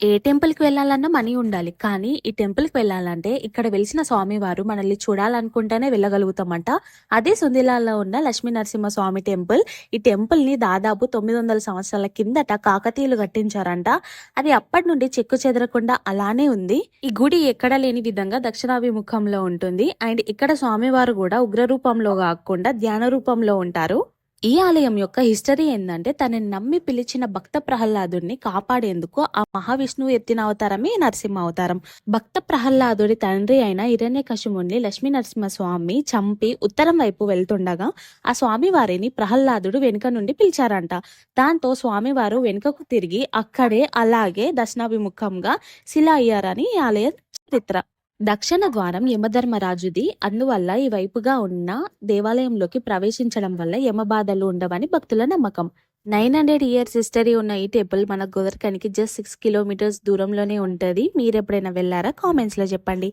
ఏ టెంపుల్‌కి వెళ్ళాలన్నా మనీ ఉండాలి. కానీ ఈ టెంపుల్‌కి వెళ్ళాలంటే ఇక్కడ వెలిసిన స్వామివారు మనల్ని చూడాలనుకుంటేనే వెళ్ళగలుగుతామంట. అదే సుందిలాల్లో ఉన్న లక్ష్మీ నరసింహస్వామి టెంపుల్. ఈ టెంపుల్‌ని దాదాపు 900 సంవత్సరాల కిందట కాకతీయులు కట్టించారంట. అది అప్పటి నుండి చెక్కు చెదరకుండా అలానే ఉంది. ఈ గుడి ఎక్కడ లేని విధంగా దక్షిణాభిముఖంలో ఉంటుంది. అండ్ ఇక్కడ స్వామివారు కూడా ఉగ్ర రూపంలో కాకుండా ధ్యాన రూపంలో ఉంటారు. ఈ ఆలయం యొక్క హిస్టరీ ఏందంటే తనని నమ్మి పిలిచిన భక్త ప్రహ్లాదుడిని కాపాడేందుకు ఆ మహావిష్ణువు ఎత్తిన అవతారమే నరసింహ అవతారం. భక్త ప్రహ్లాదుడి తండ్రి అయిన హిరణ్యకశిపుణ్ణి లక్ష్మీ నరసింహస్వామి చంపి ఉత్తరం వైపు వెళ్తుండగా ఆ స్వామివారిని ప్రహ్లాదుడు వెనుక నుండి పిలిచారంట. దాంతో స్వామివారు వెనుకకు తిరిగి అక్కడే అలాగే దక్షిణాభిముఖంగా శిలా అయ్యారని ఈ ఆలయ చరిత్ర. దక్షిణ ద్వారం యమధర్మరాజుది. అందువల్ల ఈ వైపుగా ఉన్న దేవాలయంలోకి ప్రవేశించడం వల్ల యమబాధలు ఉండవని భక్తుల నమ్మకం. 900 ఇయర్స్ హిస్టరీ ఉన్న ఈ టెంపుల్ మన గోదర్కనికి జస్ట్ 6 కిలోమీటర్స్ దూరంలోనే ఉంటది. మీరు ఎప్పుడైనా వెళ్ళారా? కామెంట్స్ లో చెప్పండి.